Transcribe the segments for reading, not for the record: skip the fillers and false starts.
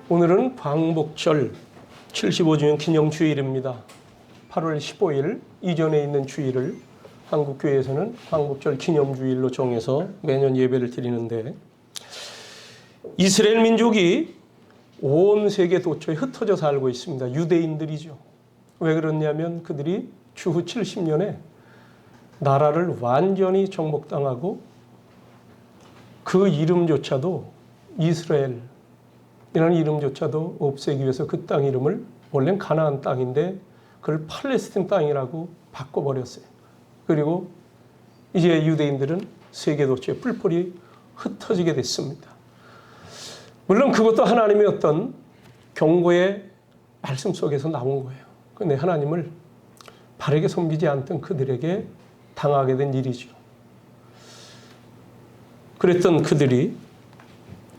오늘은 광복절 75주년 기념주일입니다. 8월 15일 이전에 있는 주일을 한국교회에서는 광복절 기념주일로 정해서 매년 예배를 드리는데, 이스라엘 민족이 온 세계 도처에 흩어져 살고 있습니다. 유대인들이죠. 왜 그러냐면 그들이 주후 70년에 나라를 완전히 정복당하고 그 이름조차도 이스라엘이라는 이름조차도 없애기 위해서 그 땅 이름을 원래는 가나안 땅인데 그걸 팔레스틴 땅이라고 바꿔버렸어요. 그리고 이제 유대인들은 세계 도처에 뿔뿔이 흩어지게 됐습니다. 물론 그것도 하나님의 어떤 경고의 말씀 속에서 나온 거예요. 근데 하나님을 바르게 섬기지 않던 그들에게 당하게 된 일이죠. 그랬던 그들이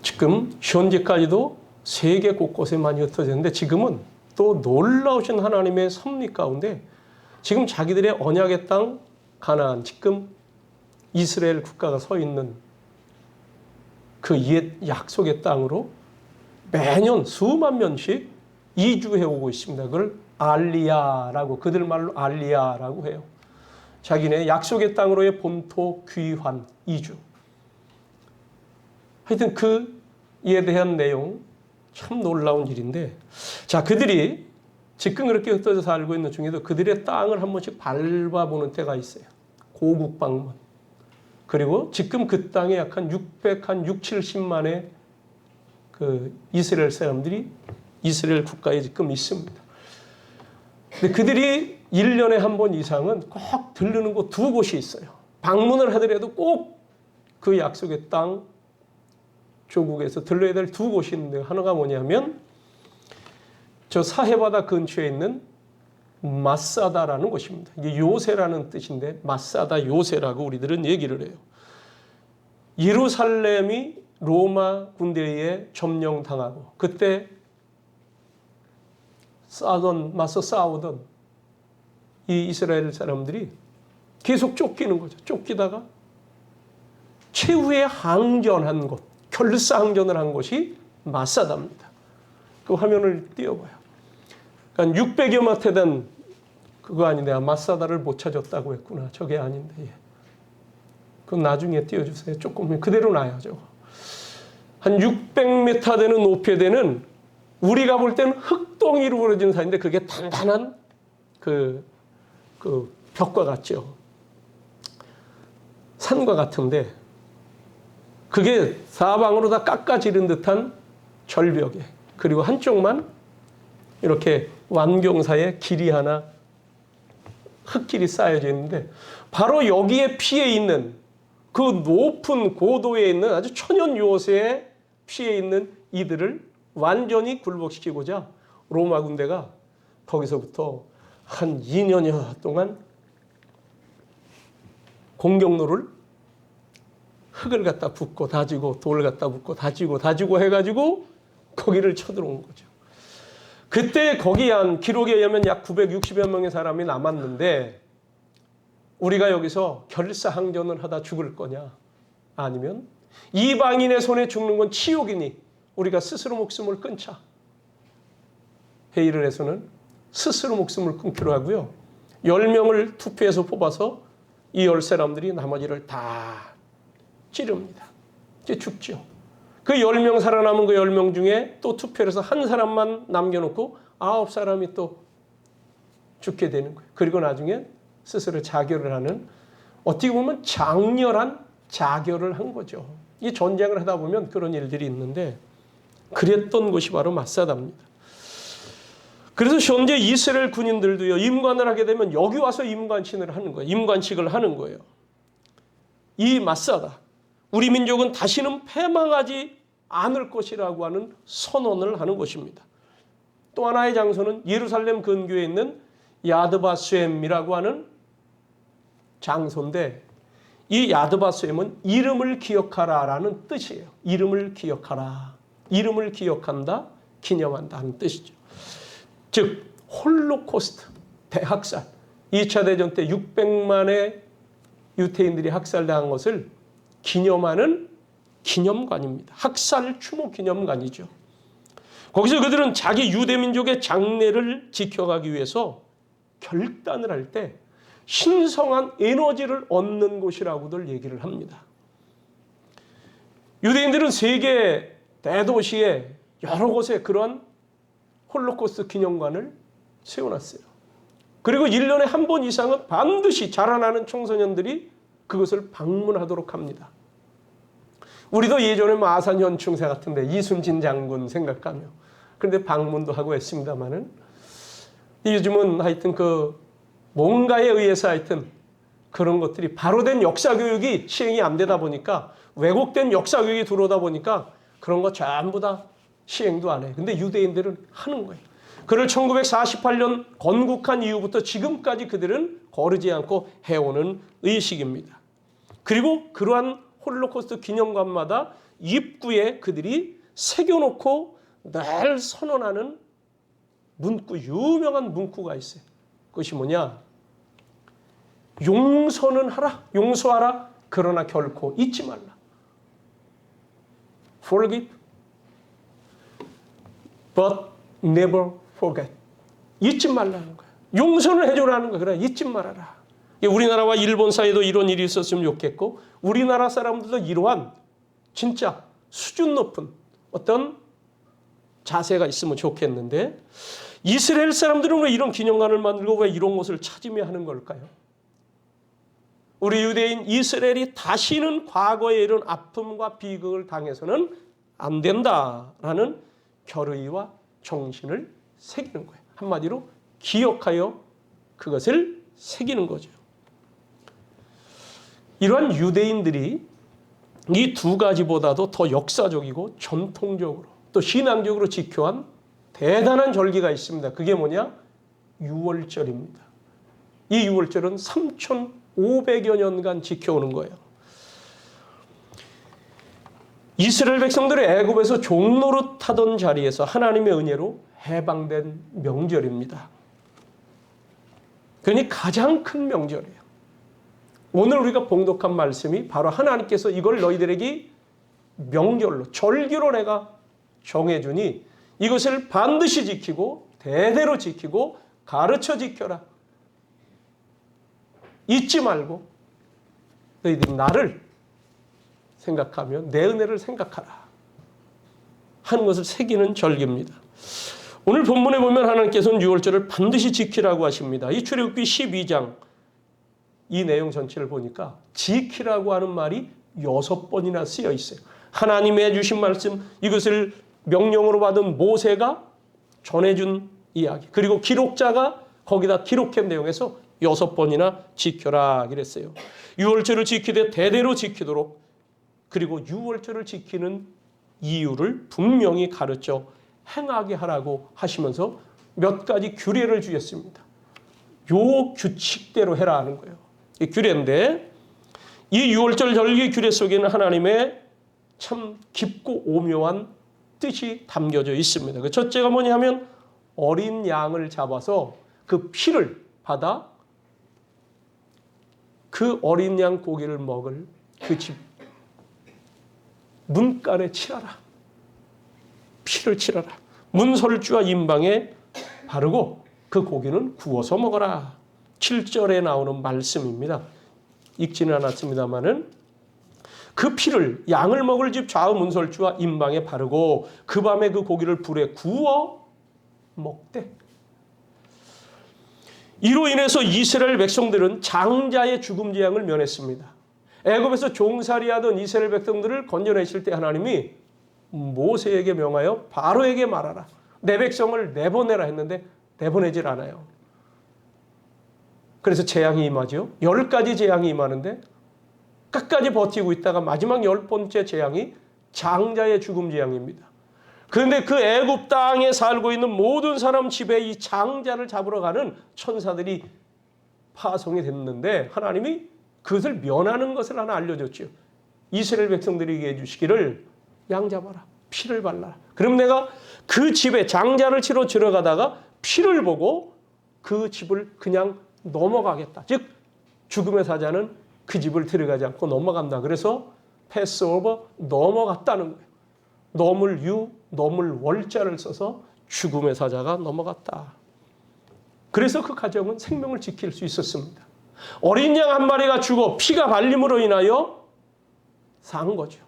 지금 현재까지도 세계 곳곳에 많이 흩어졌는데, 지금은 또 놀라우신 하나님의 섭리 가운데 지금 자기들의 언약의 땅 가나안, 지금 이스라엘 국가가 서 있는 그 옛 약속의 땅으로 매년 수만 명씩 이주해 오고 있습니다. 그걸 알리야라고, 그들 말로 알리야라고 해요. 자기네 약속의 땅으로의 본토 귀환 이주. 하여튼 그에 대한 내용 참 놀라운 일인데, 자, 그들이 지금 그렇게 흩어져 살고 있는 중에도 그들의 땅을 한 번씩 밟아보는 때가 있어요. 고국 방문. 그리고 지금 그 땅에 약 한 70만의 그 이스라엘 사람들이 이스라엘 국가에 지금 있습니다. 근데 그들이 1년에 한 번 이상은 꼭 들르는 곳 두 곳이 있어요. 방문을 하더라도 꼭 그 약속의 땅 조국에서 들러야 될 두 곳이 있는데, 하나가 뭐냐면 저 사해바다 근처에 있는 마사다라는 곳입니다. 이게 요새라는 뜻인데 마사다 요새라고 우리들은 얘기를 해요. 예루살렘이 로마 군대에 점령당하고 그때 맞서 싸우던 이 이스라엘 사람들이 계속 쫓기는 거죠. 쫓기다가 최후의 항전한 곳, 결사항전을 한 곳이 마사다입니다. 그 화면을 띄워봐요. 그러니까 600여 마태 된 그거 아닌데, 마사다를 못 찾았다고 했구나. 저게 아닌데. 예. 그건 나중에 띄워주세요. 조금 그대로 놔야죠. 한 600m 되는 높이에 되는, 우리가 볼 때는 흙동이로 그려진 산인데 그게 단단한 그 벽과 같죠. 산과 같은데 그게 사방으로 다 깎아지른 듯한 절벽에, 그리고 한쪽만 이렇게 완경사에 길이 하나, 흙길이 쌓여져 있는데, 바로 여기에 피해 있는 그 높은 고도에 있는 아주 천연 요새에 피해 있는 이들을 완전히 굴복시키고자 로마 군대가 거기서부터 한 2년여 동안 공격로를 흙을 갖다 붓고 다지고 돌을 갖다 붓고 다지고 해가지고 거기를 쳐들어온 거죠. 그때 거기 한 기록에 의하면 약 960여 명의 사람이 남았는데, 우리가 여기서 결사항전을 하다 죽을 거냐, 아니면 이방인의 손에 죽는 건 치욕이니 우리가 스스로 목숨을 끊자. 회의를 해서는 스스로 목숨을 끊기로 하고요. 10명을 투표해서 뽑아서 이 10사람들이 나머지를 다 찌릅니다. 이제 죽죠. 그 10명 살아남은 그 10명 중에 또 투표를 해서 한 사람만 남겨놓고 9사람이 또 죽게 되는 거예요. 그리고 나중에 스스로 자결을 하는, 어떻게 보면 장렬한 자결을 한 거죠. 이 전쟁을 하다 보면 그런 일들이 있는데, 그랬던 곳이 바로 마사다입니다. 그래서 현재 이스라엘 군인들도요, 임관을 하게 되면 여기 와서 임관식을 하는 거예요. 이 마사다, 우리 민족은 다시는 패망하지 않을 것이라고 하는 선언을 하는 것입니다. 또 하나의 장소는 예루살렘 근교에 있는 야드바셈이라고 하는 장소인데, 이 야드바셈은 이름을 기억하라라는 뜻이에요. 이름을 기억하라. 이름을 기억한다, 기념한다 하는 뜻이죠. 즉 홀로코스트, 대학살, 2차 대전 때 600만의 유태인들이 학살당한 것을 기념하는 기념관입니다. 학살 추모 기념관이죠. 거기서 그들은 자기 유대민족의 장래를 지켜가기 위해서 결단을 할 때 신성한 에너지를 얻는 곳이라고들 얘기를 합니다. 유대인들은 세계 대도시에 여러 곳에 그러한 홀로코스트 기념관을 세워놨어요. 그리고 1년에 한 번 이상은 반드시 자라나는 청소년들이 그것을 방문하도록 합니다. 우리도 예전에 아산 현충사 같은데 이순신 장군 생각하며 그런데 방문도 하고 했습니다만은 요즘은 하여튼 뭔가에 의해서 하여튼 그런 것들이 바로 된 역사 교육이 시행이 안 되다 보니까 왜곡된 역사 교육이 들어오다 보니까 그런 거 전부 다 시행도 안 해요. 근데 유대인들은 하는 거예요. 그를 1948년 건국한 이후부터 지금까지 그들은 거르지 않고 해오는 의식입니다. 그리고 그러한 홀로코스트 기념관마다 입구에 그들이 새겨놓고 늘 선언하는 문구, 유명한 문구가 있어요. 그것이 뭐냐? 용서는 하라, 용서하라. 그러나 결코 잊지 말라. Forgive, but never forget. 잊지 말라는 거예요. 용서는 해줘라는 거예요. 그래, 잊지 말아라. 우리나라와 일본 사이도 이런 일이 있었으면 좋겠고 우리나라 사람들도 이러한 진짜 수준 높은 어떤 자세가 있으면 좋겠는데 이스라엘 사람들은 왜 이런 기념관을 만들고 왜 이런 곳을 찾으며 하는 걸까요? 우리 유대인 이스라엘이 다시는 과거에 이런 아픔과 비극을 당해서는 안 된다라는 결의와 정신을 새기는 거예요. 한마디로 기억하여 그것을 새기는 거죠. 이러한 유대인들이 이 두 가지보다도 더 역사적이고 전통적으로 또 신앙적으로 지켜온 대단한 절기가 있습니다. 그게 뭐냐? 유월절입니다. 이 유월절은 3,500여 년간 지켜오는 거예요. 이스라엘 백성들이 애굽에서 종노릇하던 자리에서 하나님의 은혜로 해방된 명절입니다. 그러니 가장 큰 명절이에요. 오늘 우리가 봉독한 말씀이 바로 하나님께서 이걸 너희들에게 명절로 절기로 내가 정해주니 이것을 반드시 지키고 대대로 지키고 가르쳐 지켜라. 잊지 말고 너희들이 나를 생각하며 내 은혜를 생각하라 하는 것을 새기는 절기입니다. 오늘 본문에 보면 하나님께서는 유월절을 반드시 지키라고 하십니다. 이 출애굽기 12장 이 내용 전체를 보니까 지키라고 하는 말이 6번이나 쓰여 있어요. 하나님의 해주신 말씀, 이것을 명령으로 받은 모세가 전해준 이야기, 그리고 기록자가 거기다 기록한 내용에서 6번이나 지켜라 그랬어요. 유월절을 지키되 대대로 지키도록, 그리고 유월절을 지키는 이유를 분명히 가르쳐 행하게 하라고 하시면서 몇 가지 규례를 주셨습니다. 요 규칙대로 해라 하는 거예요. 이 규례인데 이 유월절 절기 규례 속에는 하나님의 참 깊고 오묘한 뜻이 담겨져 있습니다. 그 첫째가 뭐냐면 어린 양을 잡아서 그 피를 받아 그 어린 양 고기를 먹을 그 집 문간에 칠하라. 피를 칠하라. 문설주와 임방에 바르고 그 고기는 구워서 먹어라. 7절에 나오는 말씀입니다. 읽지는 않았습니다만은 그 피를 양을 먹을 집 좌우 문설주와 임방에 바르고 그 밤에 그 고기를 불에 구워 먹되. 이로 인해서 이스라엘 백성들은 장자의 죽음 재앙을 면했습니다. 애굽에서 종살이하던 이스라엘 백성들을 건져내실 때 하나님이 모세에게 명하여 바로에게 말하라. 내 백성을 내보내라 했는데 내보내질 않아요. 그래서 재앙이 임하죠. 10가지 재앙이 임하는데 끝까지 버티고 있다가 마지막 10번째 재앙이 장자의 죽음 재앙입니다. 그런데 그 애굽 땅에 살고 있는 모든 사람 집에 이 장자를 잡으러 가는 천사들이 파송이 됐는데 하나님이 그것을 면하는 것을 하나 알려줬죠. 이스라엘 백성들에게 해주시기를 양 잡아라. 피를 발라라. 그럼 내가 그 집에 장자를 치러 들어가다가 피를 보고 그 집을 그냥 넘어가겠다. 즉 죽음의 사자는 그 집을 들어가지 않고 넘어간다. 그래서 패스오버 넘어갔다는 거예요. 넘을 유 넘을 월자를 써서 죽음의 사자가 넘어갔다. 그래서 그 가정은 생명을 지킬 수 있었습니다. 어린 양 한 마리가 죽어 피가 발림으로 인하여 산 거죠.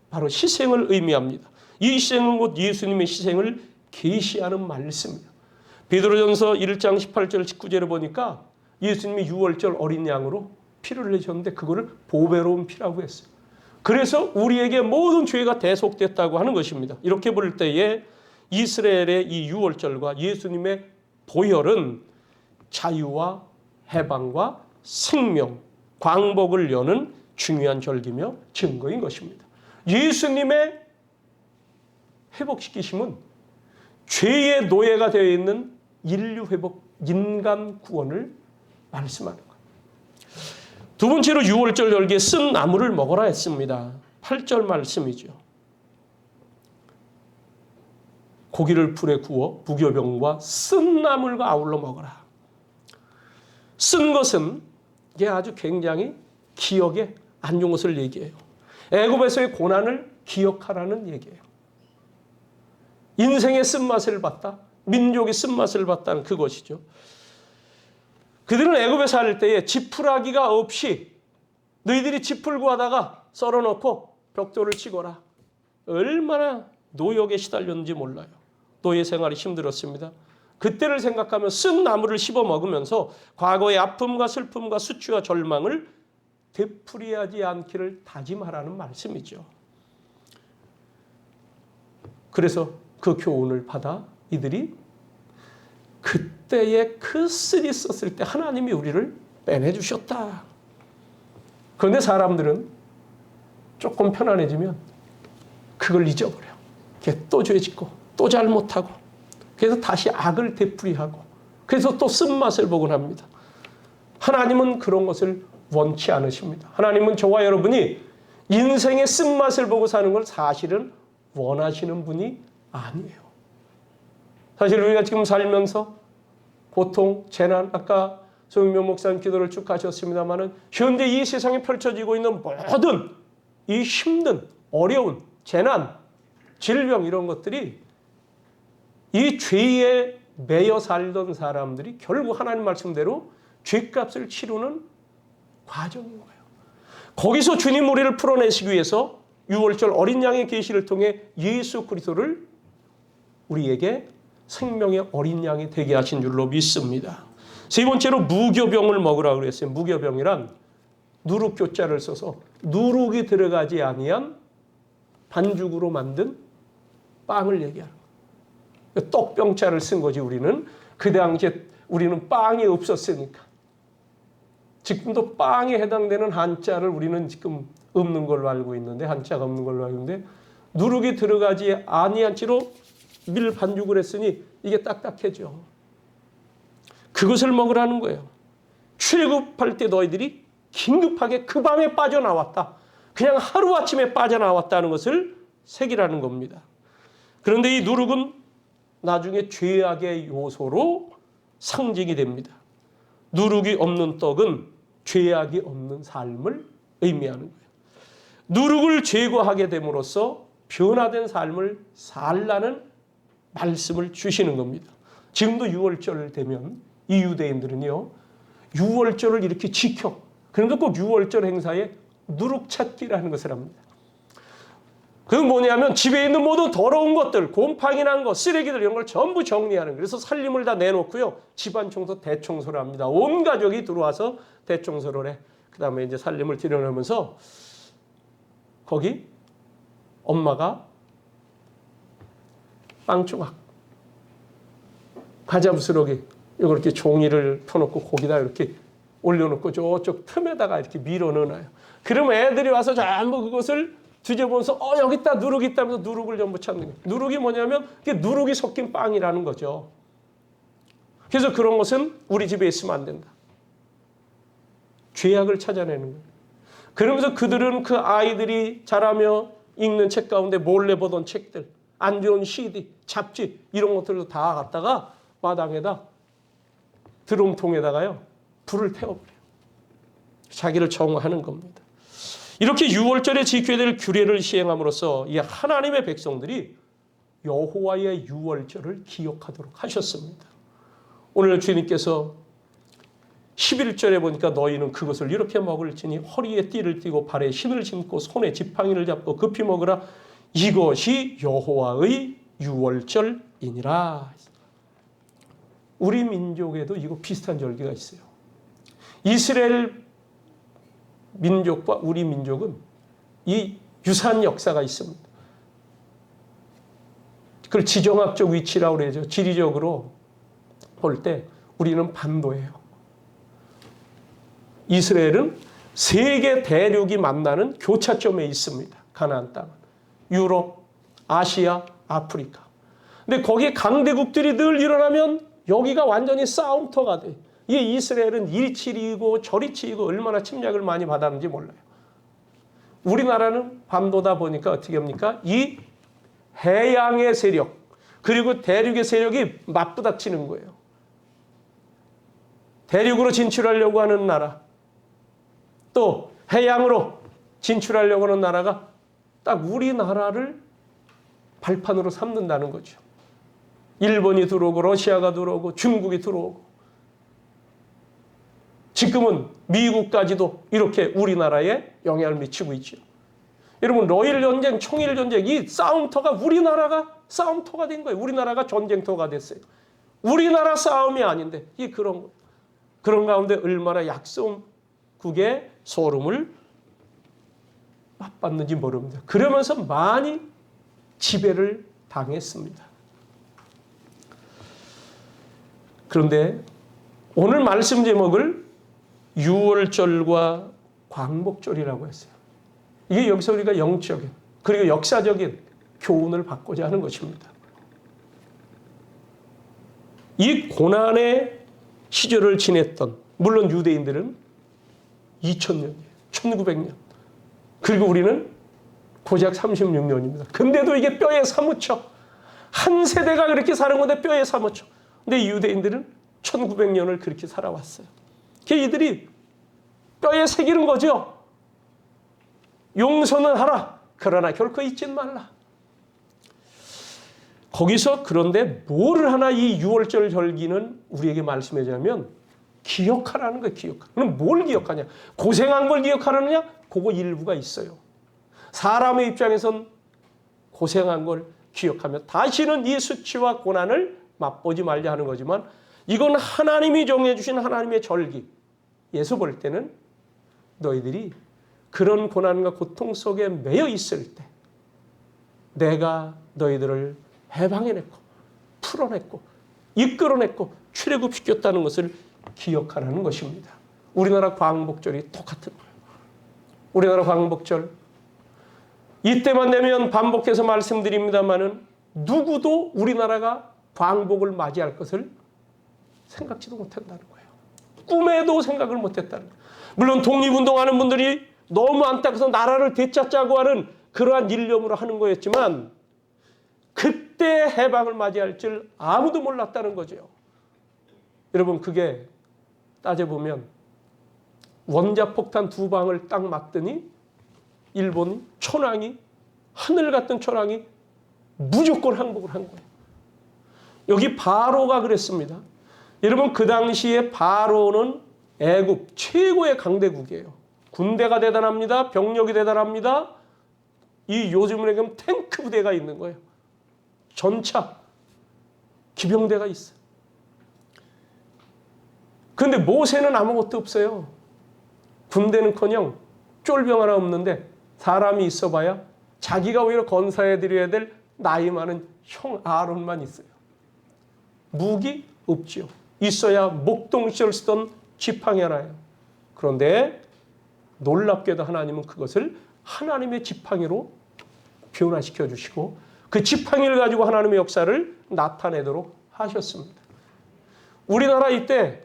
바로 희생을 의미합니다. 이 희생은 곧 예수님의 희생을 계시하는 말씀이에요. 베드로전서 1장 18절 19절에 보니까 예수님이 유월절 어린 양으로 피를 내셨는데 그거를 보배로운 피라고 했어요. 그래서 우리에게 모든 죄가 대속됐다고 하는 것입니다. 이렇게 볼 때에 이스라엘의 이 유월절과 예수님의 보혈은 자유와 해방과 생명, 광복을 여는 중요한 절기며 증거인 것입니다. 예수님의 회복시키심은 죄의 노예가 되어 있는 인류 회복, 인간 구원을 말씀하는 거예요. 두 번째로 유월절 절기에 쓴 나물을 먹어라 했습니다. 8절 말씀이죠. 고기를 불에 구워 무교병과 쓴 나물과 아울러 먹어라. 쓴 것은 이게 아주 굉장히 기억에 안 좋은 것을 얘기해요. 애굽에서의 고난을 기억하라는 얘기예요. 인생의 쓴맛을 봤다. 민족의 쓴맛을 봤다는 그것이죠. 그들은 애굽에 살 때에 지푸라기가 없이 너희들이 지풀 구하다가 썰어놓고 벽돌을 치거라. 얼마나 노역에 시달렸는지 몰라요. 노예 생활이 힘들었습니다. 그때를 생각하면 쓴 나물을 씹어 먹으면서 과거의 아픔과 슬픔과 수치와 절망을 되풀이하지 않기를 다짐하라는 말씀이죠. 그래서 그 교훈을 받아 이들이 그때의 그 쓰리 썼을 때 하나님이 우리를 빼내주셨다. 그런데 사람들은 조금 편안해지면 그걸 잊어버려. 또 죄 짓고 또 잘못하고 그래서 다시 악을 되풀이하고 그래서 또 쓴맛을 보곤 합니다. 하나님은 그런 것을 원치 않으십니다. 하나님은 저와 여러분이 인생의 쓴맛을 보고 사는 걸 사실은 원하시는 분이 아니에요. 사실 우리가 지금 살면서 고통, 재난, 아까 송영명 목사님 기도를 쭉 하셨습니다마는 현재 이 세상에 펼쳐지고 있는 모든 이 힘든, 어려운, 재난, 질병 이런 것들이 이 죄에 매여 살던 사람들이 결국 하나님 말씀대로 죄값을 치르는 과정인 거예요. 거기서 주님 우리를 풀어내시기 위해서 유월절 어린 양의 계시를 통해 예수 그리스도를 우리에게 생명의 어린 양이 되게 하신 줄로 믿습니다. 세 번째로 무교병을 먹으라 그랬어요. 무교병이란 누룩교자를 써서 누룩이 들어가지 아니한 반죽으로 만든 빵을 얘기하는 거예요. 떡병자를 쓴 거지 우리는. 그 당시에 우리는 빵이 없었으니까. 지금도 빵에 해당되는 한자를 우리는 지금 없는 걸로 알고 있는데 한자가 없는 걸로 알고 있는데 누룩이 들어가지 아니한 채로 밀 반죽을 했으니 이게 딱딱해져. 그것을 먹으라는 거예요. 출급할 때 너희들이 긴급하게 그 밤에 빠져나왔다. 그냥 하루아침에 빠져나왔다는 것을 새기라는 겁니다. 그런데 이 누룩은 나중에 죄악의 요소로 상징이 됩니다. 누룩이 없는 떡은 죄악이 없는 삶을 의미하는 거예요. 누룩을 제거하게 됨으로써 변화된 삶을 살라는 말씀을 주시는 겁니다. 지금도 유월절 되면 이 유대인들은요, 유월절을 이렇게 지켜. 그러니까 꼭 유월절 행사에 누룩 찾기라는 것을 합니다. 그건 뭐냐면 집에 있는 모든 더러운 것들, 곰팡이 난 것, 쓰레기들 이런 걸 전부 정리하는 거예요. 그래서 살림을 다 내놓고요. 집안 청소 대청소를 합니다. 온 가족이 들어와서 대청소를 해. 그 다음에 이제 살림을 들여놓으면서 거기 엄마가 빵 조각, 과자 부스러기 이거 이렇게 종이를 펴놓고 거기다 이렇게 올려놓고 저쪽 틈에다가 이렇게 밀어 넣어놔요. 그러면 애들이 와서 전부 그것을 뒤져보면서 여기 있다 누룩이 있다면서 누룩을 전부 찾는 거예요. 누룩이 뭐냐면 그게 누룩이 섞인 빵이라는 거죠. 그래서 그런 것은 우리 집에 있으면 안 된다. 죄악을 찾아내는 거예요. 그러면서 그들은 그 아이들이 자라며 읽는 책 가운데 몰래 보던 책들, 안 좋은 CD, 잡지 이런 것들도 다 갖다가 마당에다 드럼통에다가요 불을 태워버려요. 자기를 정화하는 겁니다. 이렇게 유월절에 지켜야 될 규례를 시행함으로써 이 하나님의 백성들이 여호와의 유월절을 기억하도록 하셨습니다. 오늘 주님께서 11절에 보니까 너희는 그것을 이렇게 먹을지니 허리에 띠를 띠고 발에 신을 신고 손에 지팡이를 잡고 급히 먹으라. 이것이 여호와의 유월절이니라. 우리 민족에도 이거 비슷한 절기가 있어요. 이스라엘 민족과 우리 민족은 이 유사한 역사가 있습니다. 그걸 지정학적 위치라고 그러죠. 지리적으로 볼 때 우리는 반도예요. 이스라엘은 세계 대륙이 만나는 교차점에 있습니다. 가나안 땅은. 유럽, 아시아, 아프리카. 근데 거기 강대국들이 늘 일어나면 여기가 완전히 싸움터가 돼. 이 이스라엘은 이리 치이고 저리 치이고 얼마나 침략을 많이 받았는지 몰라요. 우리나라는 반도다 보니까 어떻게 합니까? 이 해양의 세력 그리고 대륙의 세력이 맞부닥치는 거예요. 대륙으로 진출하려고 하는 나라 또 해양으로 진출하려고 하는 나라가 딱 우리나라를 발판으로 삼는다는 거죠. 일본이 들어오고 러시아가 들어오고 중국이 들어오고 지금은 미국까지도 이렇게 우리나라에 영향을 미치고 있죠. 여러분 러일 전쟁, 총일 전쟁 이 싸움터가 우리나라가 싸움터가 된 거예요. 우리나라가 전쟁터가 됐어요. 우리나라 싸움이 아닌데 이 그런 가운데 얼마나 약소국의 소름을 맛봤는지 모릅니다. 그러면서 많이 지배를 당했습니다. 그런데 오늘 말씀 제목을 유월절과 광복절이라고 했어요. 이게 여기서 우리가 영적인 그리고 역사적인 교훈을 받고자 하는 것입니다. 이 고난의 시절을 지냈던 물론 유대인들은 2000년이에요. 1900년. 그리고 우리는 고작 36년입니다. 근데도 이게 뼈에 사무쳐. 한 세대가 그렇게 사는 건데 뼈에 사무쳐. 근데 유대인들은 1900년을 그렇게 살아왔어요. 이들이 뼈에 새기는 거죠. 용서는 하라. 그러나 결코 잊지 말라. 거기서 그런데 뭐를 하나 이 유월절 절기는 우리에게 말씀해 주면 기억하라는 거예요. 기억하라. 그럼 뭘 기억하냐? 고생한 걸 기억하느냐? 그거 일부가 있어요. 사람의 입장에선 고생한 걸 기억하며 다시는 이 수치와 고난을 맛보지 말자 하는 거지만 이건 하나님이 정해주신 하나님의 절기. 예수 볼 때는 너희들이 그런 고난과 고통 속에 매여 있을 때 내가 너희들을 해방해냈고 풀어냈고 이끌어냈고 출애굽시켰다는 것을 기억하라는 것입니다. 우리나라 광복절이 똑같은 거예요. 우리나라 광복절 이때만 되면 반복해서 말씀드립니다마는 누구도 우리나라가 광복을 맞이할 것을 생각지도 못한다는 거예요. 꿈에도 생각을 못했다는 거예요. 물론 독립운동하는 분들이 너무 안타까워서 나라를 되찾자고 하는 그러한 일념으로 하는 거였지만 그때 해방을 맞이할 줄 아무도 몰랐다는 거죠. 여러분 그게 따져보면 원자폭탄 2방을 딱 맞더니 일본 천황이 하늘 같은 천황이 무조건 항복을 한 거예요. 여기 바로가 그랬습니다. 여러분 그 당시에 바로는 애국 최고의 강대국이에요. 군대가 대단합니다. 병력이 대단합니다. 이 요즘으로 얘기하면 탱크 부대가 있는 거예요. 전차 기병대가 있어요. 그런데 모세는 아무것도 없어요. 군대는커녕 쫄병 하나 없는데 사람이 있어봐야 자기가 오히려 건사해드려야 될 나이 많은 형 아론만 있어요. 무기 없지요. 있어야 목동시절 쓰던 지팡이 하나예요. 그런데 놀랍게도 하나님은 그것을 하나님의 지팡이로 변화시켜 주시고 그 지팡이를 가지고 하나님의 역사를 나타내도록 하셨습니다. 우리나라 이때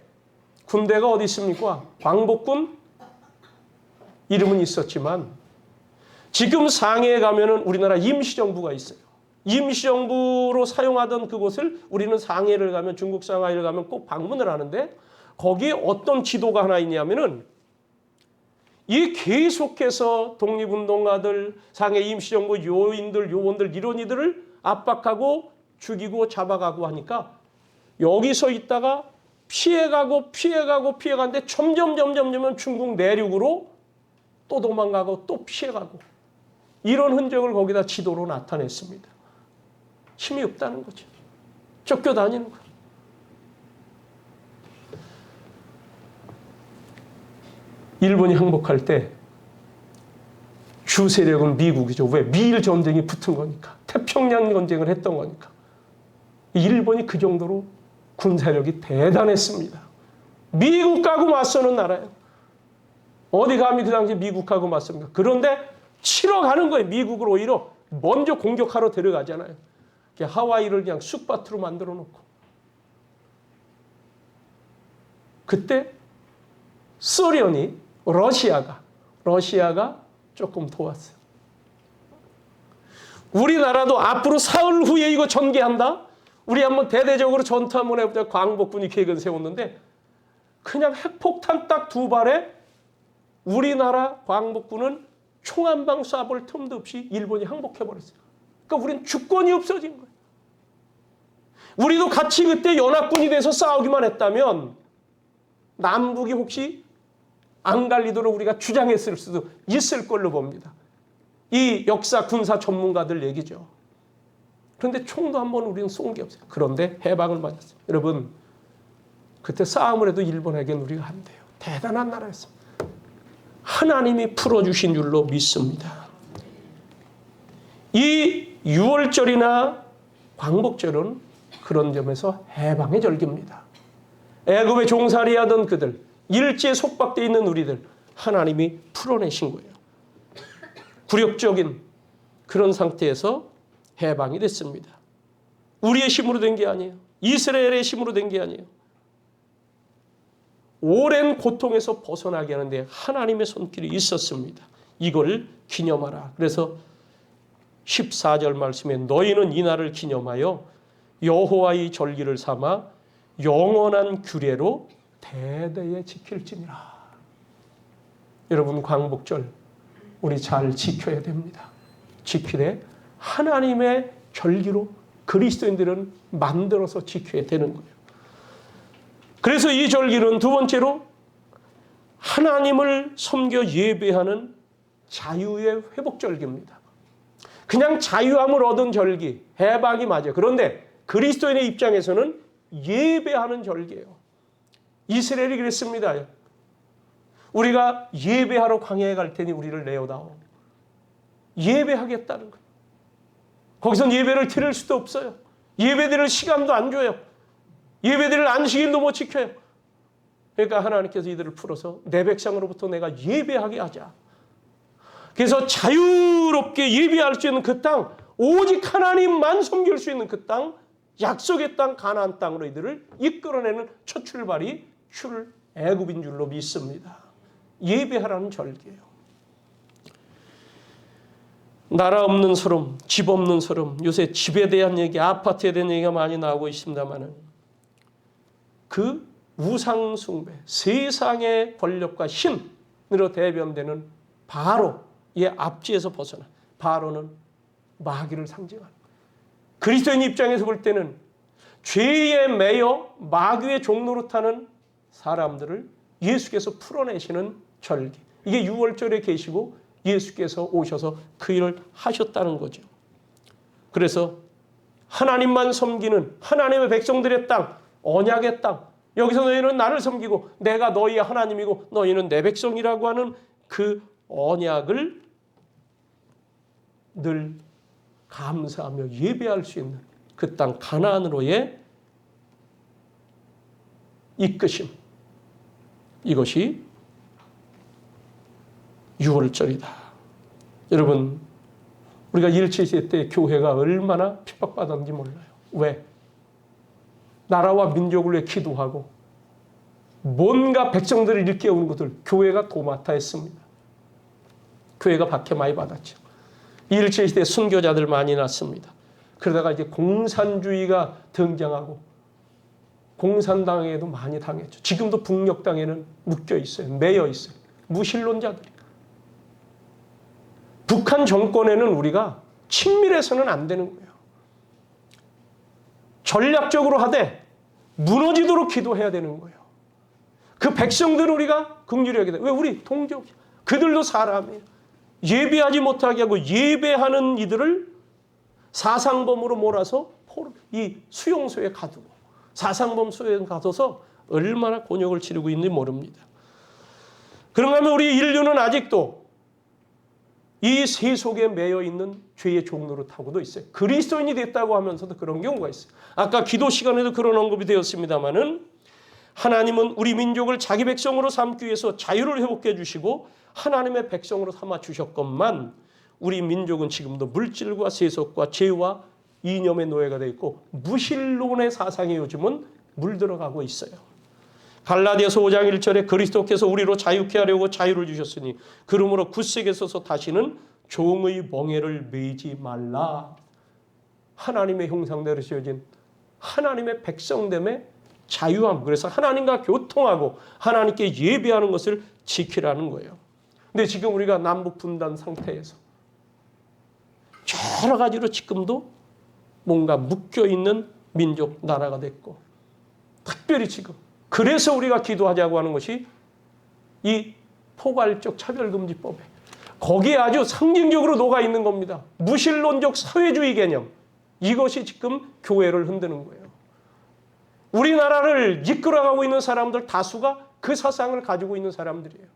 군대가 어디 있습니까? 광복군 이름은 있었지만 지금 상해에 가면은 우리나라 임시정부가 있어요. 임시정부로 사용하던 그곳을 우리는 상해를 가면 중국 상하이를 가면 꼭 방문을 하는데 거기에 어떤 지도가 하나 있냐면은 이 계속해서 독립운동가들, 상해 임시정부 요인들, 요원들 이런 이들을 압박하고 죽이고 잡아가고 하니까 여기서 있다가 피해가고 피해가는데 점점 중국 내륙으로 또 도망가고 또 피해가고 이런 흔적을 거기다 지도로 나타냈습니다. 힘이 없다는 거죠. 쫓겨다니는 거예요. 일본이 항복할 때 주 세력은 미국이죠. 왜? 미일 전쟁이 붙은 거니까. 태평양 전쟁을 했던 거니까. 일본이 그 정도로 군사력이 대단했습니다. 미국하고 맞서는 나라예요. 어디 감히 그 당시 미국하고 맞섭니까? 그런데 치러 가는 거예요. 미국을 오히려 먼저 공격하러 들어가잖아요. 하와이를 그냥 쑥밭으로 만들어 놓고. 그때 소련이 러시아가 조금 도왔어요. 우리나라도 앞으로 사흘 후에 이거 전개한다? 우리 한번 대대적으로 전투 한번 해보자. 광복군이 계획을 세웠는데 그냥 핵폭탄 딱 2발에 우리나라 광복군은 총 한 방 쏴볼 틈도 없이 일본이 항복해버렸어요. 그러니까 우린 주권이 없어진 거예요. 우리도 같이 그때 연합군이 돼서 싸우기만 했다면 남북이 혹시 안 갈리도록 우리가 주장했을 수도 있을 걸로 봅니다. 이 역사 군사 전문가들 얘기죠. 그런데 총도 한 번 우리는 쏜 게 없어요. 그런데 해방을 맞았어요. 여러분 그때 싸움을 해도 일본에게는 우리가 안 돼요. 대단한 나라였습니다. 하나님이 풀어주신 줄로 믿습니다. 이 6월절이나 광복절은 그런 점에서 해방의 절기입니다. 애굽에 종살이 하던 그들, 일제에 속박되어 있는 우리들 하나님이 풀어내신 거예요. 굴욕적인 그런 상태에서 해방이 됐습니다. 우리의 힘으로 된 게 아니에요. 이스라엘의 힘으로 된 게 아니에요. 오랜 고통에서 벗어나게 하는데 하나님의 손길이 있었습니다. 이걸 기념하라. 그래서 14절 말씀에 너희는 이 날을 기념하여 여호와의 절기를 삼아 영원한 규례로 대대에 지킬지니라. 여러분 광복절 우리 잘 지켜야 됩니다. 지키되 하나님의 절기로 그리스도인들은 만들어서 지켜야 되는 거예요. 그래서 이 절기는 두 번째로 하나님을 섬겨 예배하는 자유의 회복절기입니다. 그냥 자유함을 얻은 절기, 해방이 맞아요. 그런데 그리스도인의 입장에서는 예배하는 절기예요. 이스라엘이 그랬습니다. 우리가 예배하러 광야에 갈 테니 우리를 내어다오. 예배하겠다는 거예요. 거기선 예배를 드릴 수도 없어요. 예배 드릴 시간도 안 줘요. 예배 드릴 안식일도 못 지켜요. 그러니까 하나님께서 이들을 풀어서 내 백성으로부터 내가 예배하게 하자. 그래서 자유롭게 예배할 수 있는 그 땅, 오직 하나님만 섬길 수 있는 그 땅, 약속의 땅 가나안 땅으로 이들을 이끌어내는 첫 출발이 출애굽인 줄로 믿습니다. 예배하라는 절기예요. 나라 없는 소름, 집 없는 소름. 요새 집에 대한 얘기, 아파트에 대한 얘기가 많이 나오고 있습니다만은 그 우상 숭배, 세상의 권력과 힘으로 대변되는 바로의 압지에서 벗어나. 바로는 마귀를 상징하는 거예요. 그리스도인 입장에서 볼 때는 죄에 매여 마귀의 종로로 타는 사람들을 예수께서 풀어내시는 절기. 이게 6월절에 계시고 예수께서 오셔서 그 일을 하셨다는 거죠. 그래서 하나님만 섬기는 하나님의 백성들의 땅, 언약의 땅, 여기서 너희는 나를 섬기고 내가 너희의 하나님이고 너희는 내 백성이라고 하는 그 언약을 늘 감사하며 예배할 수 있는 그 땅 가나안으로의 이끄심. 이것이 6월절이다. 여러분, 우리가 일제시대 때 교회가 얼마나 핍박받았는지 몰라요. 왜? 나라와 민족을 위해 기도하고 뭔가 백성들을 일깨우는 것들 교회가 도맡아 했습니다. 교회가 박해 많이 받았죠. 일제시대 순교자들 많이 났습니다. 그러다가 이제 공산주의가 등장하고 공산당에도 많이 당했죠. 지금도 북녘당에는 묶여 있어요. 매여 있어요. 무신론자들이. 북한 정권에는 우리가 친밀해서는 안 되는 거예요. 전략적으로 하되 무너지도록 기도해야 되는 거예요. 그 백성들은 우리가 긍휼히 여기다. 왜? 우리 동족. 그들도 사람이에요. 예배하지 못하게 하고 예배하는 이들을 사상범으로 몰아서 이 수용소에 가두고 사상범 수용소에 가둬서 얼마나 곤욕을 치르고 있는지 모릅니다. 그런가 하면 우리 인류는 아직도 이 세속에 매여 있는 죄의 종로를 타고도 있어요. 그리스도인이 됐다고 하면서도 그런 경우가 있어요. 아까 기도 시간에도 그런 언급이 되었습니다마는 하나님은 우리 민족을 자기 백성으로 삼기 위해서 자유를 회복해 주시고 하나님의 백성으로 삼아 주셨건만 우리 민족은 지금도 물질과 세속과 죄와 이념의 노예가 되어 있고 무신론의 사상이 요즘은 물들어가고 있어요. 갈라디아서 5장 1절에 그리스도께서 우리로 자유케 하려고 자유를 주셨으니 그러므로 굳세게 서서 다시는 종의 멍에를 매지 말라. 하나님의 형상대로 지어진 하나님의 백성됨의 자유함. 그래서 하나님과 교통하고 하나님께 예배하는 것을 지키라는 거예요. 근데 지금 우리가 남북 분단 상태에서 여러 가지로 지금도 뭔가 묶여있는 민족 나라가 됐고 특별히 지금 그래서 우리가 기도하자고 하는 것이 이 포괄적 차별금지법에 거기에 아주 상징적으로 녹아있는 겁니다. 무신론적 사회주의 개념. 이것이 지금 교회를 흔드는 거예요. 우리나라를 이끌어가고 있는 사람들 다수가 그 사상을 가지고 있는 사람들이에요.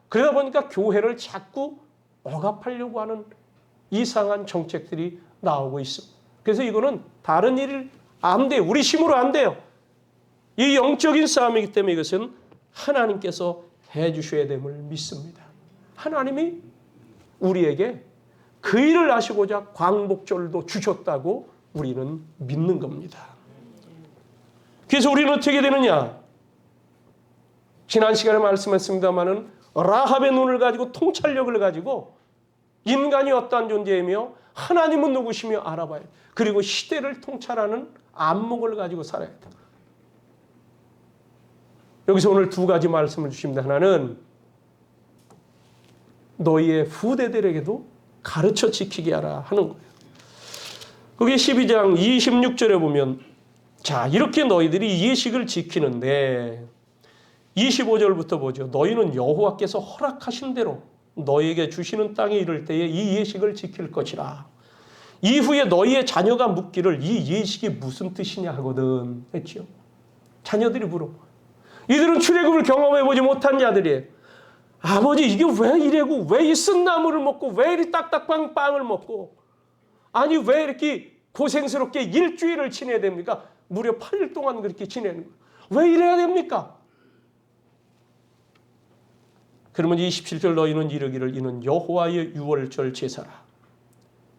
그러다 보니까 교회를 자꾸 억압하려고 하는 이상한 정책들이 나오고 있습니다. 그래서 이거는 다른 일 안 돼요. 우리 힘으로 안 돼요. 이 영적인 싸움이기 때문에 이것은 하나님께서 해주셔야 됨을 믿습니다. 하나님이 우리에게 그 일을 하시고자 광복절도 주셨다고 우리는 믿는 겁니다. 그래서 우리는 어떻게 되느냐? 지난 시간에 말씀했습니다마는 라합의 눈을 가지고 통찰력을 가지고 인간이 어떠한 존재이며 하나님은 누구시며 알아봐야 돼. 그리고 시대를 통찰하는 안목을 가지고 살아야 돼. 여기서 오늘 두 가지 말씀을 주십니다. 하나는 너희의 후대들에게도 가르쳐 지키게 하라 하는 거예요. 거기 12장 26절에 보면 자 이렇게 너희들이 이 예식을 지키는데 25절부터 보죠. 너희는 여호와께서 허락하신 대로 너희에게 주시는 땅에 이를 때에 이 예식을 지킬 것이라. 이후에 너희의 자녀가 묻기를 이 예식이 무슨 뜻이냐 하거든 했죠. 자녀들이 물어. 이들은 출애굽을 경험해보지 못한 자들이에요. 아버지 이게 왜 이래고 왜 이 쓴나물을 먹고 왜 이리 딱딱한 빵을 먹고 아니 왜 이렇게 고생스럽게 일주일을 지내야 됩니까? 무려 8일 동안 그렇게 지내는 거예요. 왜 이래야 됩니까? 그러면 27절 너희는 이르기를 이는 여호와의 유월절 제사라.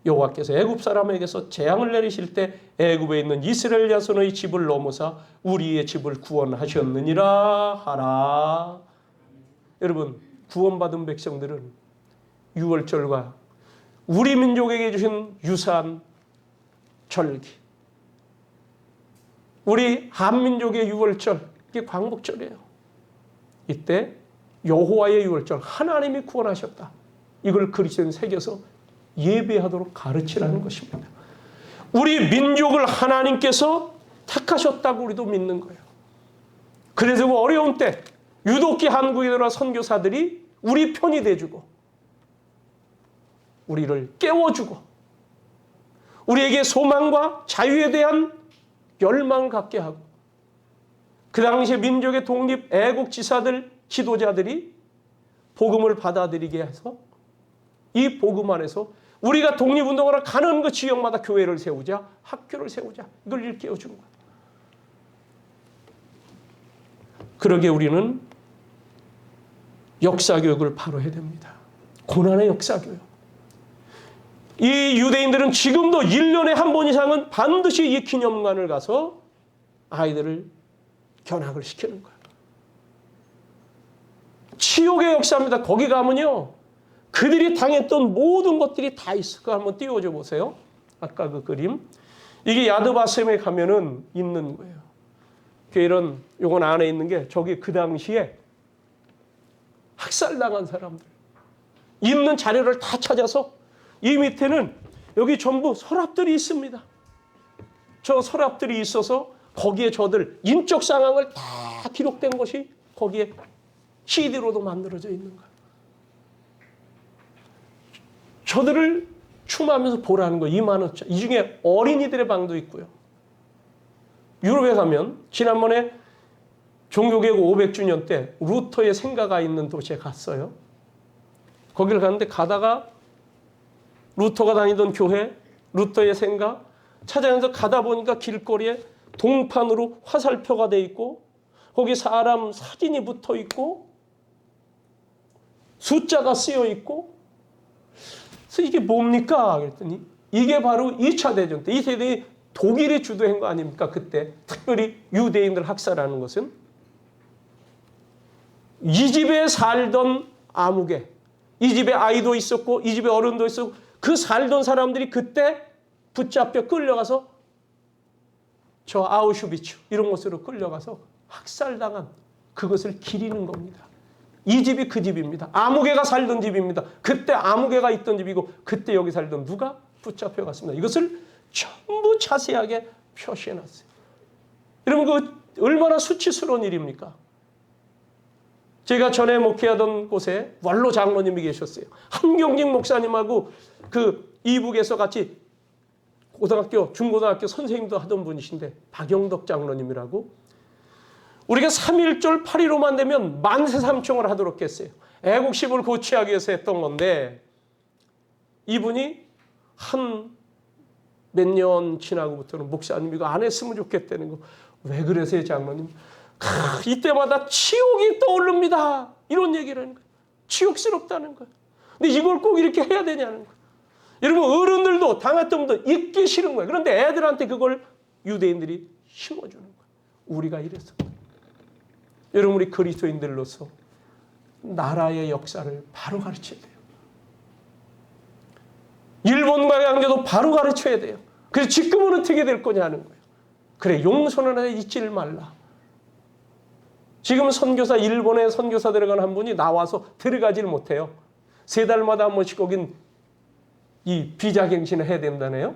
여호와께서 애굽 사람에게서 재앙을 내리실 때 애굽에 있는 이스라엘 자손의 집을 넘어서 우리의 집을 구원하셨느니라 하라. 여러분 구원받은 백성들은 유월절과 우리 민족에게 주신 유사한 절기 우리 한민족의 유월절 이게 광복절이에요. 이때 여호와의 유월절 하나님이 구원하셨다. 이걸 그리스도인 새겨서 예배하도록 가르치라는 것입니다. 우리 민족을 하나님께서 택하셨다고 우리도 믿는 거예요. 그래서 그 어려운 때 유독히 한국에 들어와 선교사들이 우리 편이 돼주고 우리를 깨워주고 우리에게 소망과 자유에 대한 열망을 갖게 하고 그 당시에 민족의 독립 애국지사들 지도자들이 복음을 받아들이게 해서 이 복음 안에서 우리가 독립운동하러 가는 그 지역마다 교회를 세우자 학교를 세우자 이걸 일깨워준 거예요. 그러게 우리는 역사교육을 바로 해야 됩니다. 고난의 역사교육. 이 유대인들은 지금도 1년에 한 번 이상은 반드시 이 기념관을 가서 아이들을 견학을 시키는 거예요. 치욕의 역사입니다. 거기 가면요. 그들이 당했던 모든 것들이 다 있을 거 한번 띄워줘 보세요. 아까 그 그림. 이게 야드바셈에 가면은 있는 거예요. 이런 요건 안에 있는 게 저기 그 당시에 학살당한 사람들 있는 자료를 다 찾아서 이 밑에는 여기 전부 서랍들이 있습니다. 저 서랍들이 있어서 거기에 저들 인적 상황을 다 기록된 것이 거기에 CD로도 만들어져 있는 거예요. 저들을 추모하면서 보라는 거 2만 원짜리. 이 중에 어린이들의 방도 있고요. 유럽에 가면 지난번에 종교개혁 500주년 때 루터의 생가가 있는 도시에 갔어요. 거기를 갔는데 가다가 루터가 다니던 교회, 루터의 생가 찾아가면서 가다 보니까 길거리에 동판으로 화살표가 돼 있고 거기 사람 사진이 붙어 있고 숫자가 쓰여 있고 그래서 이게 뭡니까? 그랬더니 이게 바로 2차 대전 때 이 세대에 독일이 주도한 거 아닙니까? 그때 특별히 유대인들 학살하는 것은 이 집에 살던 아무개, 이 집에 아이도 있었고 이 집에 어른도 있었고 그 살던 사람들이 그때 붙잡혀 끌려가서 저 아우슈비츠 이런 곳으로 끌려가서 학살당한 그것을 기리는 겁니다. 이 집이 그 집입니다. 아무개가 살던 집입니다. 그때 아무개가 있던 집이고 그때 여기 살던 누가 붙잡혀갔습니다. 이것을 전부 자세하게 표시해놨어요. 여러분 그 얼마나 수치스러운 일입니까? 제가 전에 목회하던 곳에 원로 장로님이 계셨어요. 한경직 목사님하고 그 이북에서 같이 고등학교, 중고등학교 선생님도 하던 분이신데 박영덕 장로님이라고 우리가 3.1절 8.15만 되면 만세 삼총을 하도록 했어요. 애국심을 고취하기 위해서 했던 건데 이분이 한 몇 년 지나고부터는 목사님 이거 안 했으면 좋겠다는 거. 왜 그러세요 장로님? 이때마다 치욕이 떠오릅니다. 이런 얘기를 하는 거예요. 치욕스럽다는 거예요. 근데 이걸 꼭 이렇게 해야 되냐는 거예요. 여러분 어른들도 당했던 분도 잊기 싫은 거예요. 그런데 애들한테 그걸 유대인들이 심어주는 거예요. 우리가 이랬어. 여러분 우리 그리스도인들로서 나라의 역사를 바로 가르쳐야 돼요. 일본과의 관계도 바로 가르쳐야 돼요. 그래서 지금은 어떻게 될 거냐는 거예요. 그래 용서는 해 잊지를 말라. 지금 선교사 일본에 선교사 들어간 한 분이 나와서 들어가지를 못해요. 3달마다 한 번씩 거긴 이 비자갱신을 해야 된다네요.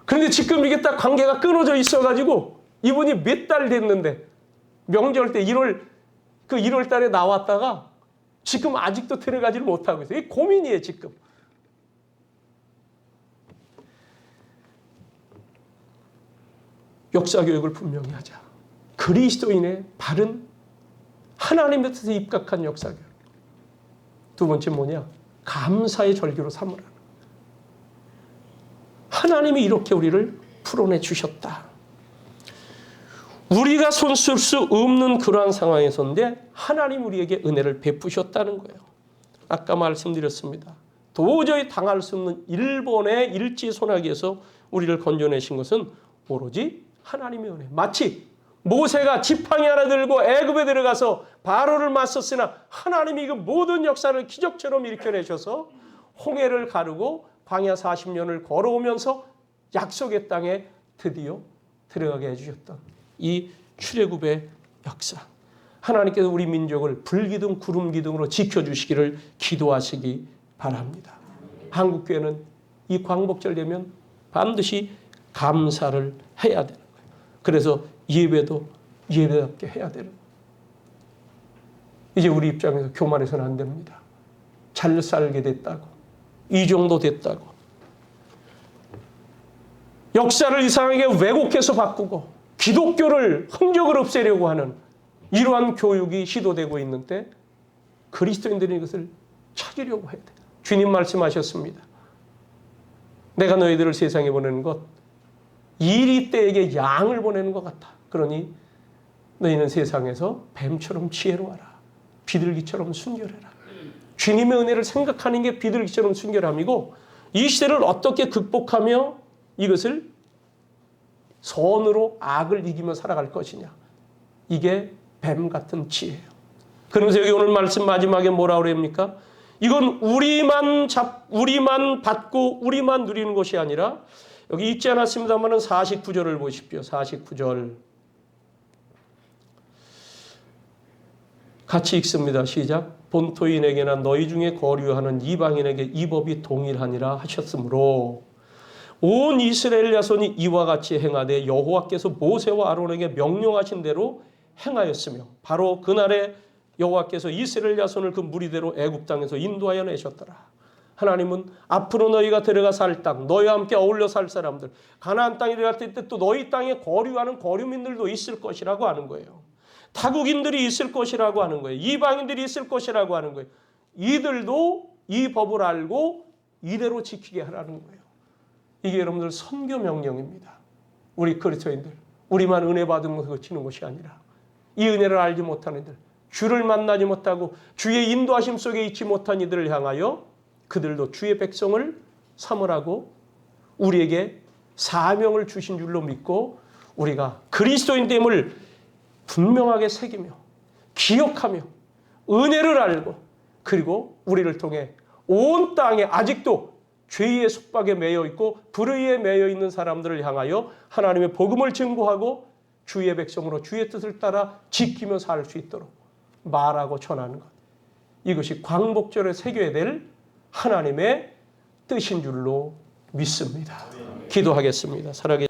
그런데 지금 이게 딱 관계가 끊어져 있어가지고 이분이 몇 달 됐는데 명절 때 1월 달에 나왔다가 지금 아직도 들어가지를 못하고 있어요. 이게 고민이에요 지금. 역사교육을 분명히 하자. 그리스도인의 바른 하나님의 뜻에 입각한 역사교육. 두 번째 뭐냐? 감사의 절기로 삼으라. 하나님이 이렇게 우리를 풀어내 주셨다. 우리가 손쓸 수 없는 그러한 상황에서인데 하나님 우리에게 은혜를 베푸셨다는 거예요. 아까 말씀드렸습니다. 도저히 당할 수 없는 일본의 일제 소나기에서 우리를 건져내신 것은 오로지 하나님의 은혜. 마치 모세가 지팡이 하나 들고 애굽에 들어가서 바로를 맞섰으나 하나님이 그 모든 역사를 기적처럼 일으켜내셔서 홍해를 가르고 광야 40년을 걸어오면서 약속의 땅에 드디어 들어가게 해주셨던 이 출애굽의 역사. 하나님께서 우리 민족을 불기둥 구름기둥으로 지켜주시기를 기도하시기 바랍니다. 한국교회는 이 광복절 되면 반드시 감사를 해야 되는 거예요. 그래서 예배도 예배답게 해야 되는 거예요. 이제 우리 입장에서 교만해서는 안 됩니다. 잘 살게 됐다고, 이 정도 됐다고, 역사를 이상하게 왜곡해서 바꾸고 기독교를 흔적을 없애려고 하는 이러한 교육이 시도되고 있는데 그리스도인들이 이것을 찾으려고 해야 돼요. 주님 말씀하셨습니다. 내가 너희들을 세상에 보내는 것 이리 때에게 양을 보내는 것 같아. 그러니 너희는 세상에서 뱀처럼 지혜로워라. 비둘기처럼 순결해라. 주님의 은혜를 생각하는 게 비둘기처럼 순결함이고 이 시대를 어떻게 극복하며 이것을 선으로 악을 이기며 살아갈 것이냐. 이게 뱀 같은 지혜예요. 그러면서 여기 오늘 말씀 마지막에 뭐라고 그럽니까? 이건 우리만 받고 우리만 누리는 것이 아니라 여기 읽지 않았습니다만 49절을 보십시오. 49절. 같이 읽습니다. 시작. 본토인에게나 너희 중에 거류하는 이방인에게 이 법이 동일하니라 하셨으므로 온 이스라엘 자손이 이와 같이 행하되 여호와께서 모세와 아론에게 명령하신 대로 행하였으며 바로 그날에 여호와께서 이스라엘 자손을 그 무리대로 애굽 땅에서 인도하여 내셨더라. 하나님은 앞으로 너희가 들어가 살 땅, 너희와 함께 어울려 살 사람들, 가나안 땅에 들어갈 때 또 너희 땅에 거류하는 거류민들도 있을 것이라고 하는 거예요. 타국인들이 있을 것이라고 하는 거예요. 이방인들이 있을 것이라고 하는 거예요. 이들도 이 법을 알고 이대로 지키게 하라는 거예요. 이게 여러분들 선교 명령입니다. 우리 그리스도인들, 우리만 은혜 받은 것을 그치는 것이 아니라 이 은혜를 알지 못하는 이들, 주를 만나지 못하고 주의 인도하심 속에 있지 못한 이들을 향하여 그들도 주의 백성을 삼으라고 우리에게 사명을 주신 줄로 믿고 우리가 그리스도인됨을 분명하게 새기며 기억하며 은혜를 알고 그리고 우리를 통해 온 땅에 아직도 죄의 속박에 매여 있고 불의에 매여 있는 사람들을 향하여 하나님의 복음을 증거하고 주의 백성으로 주의 뜻을 따라 지키며 살 수 있도록 말하고 전하는 것. 이것이 광복절에 새겨야 될 하나님의 뜻인 줄로 믿습니다. 기도하겠습니다. 살아계신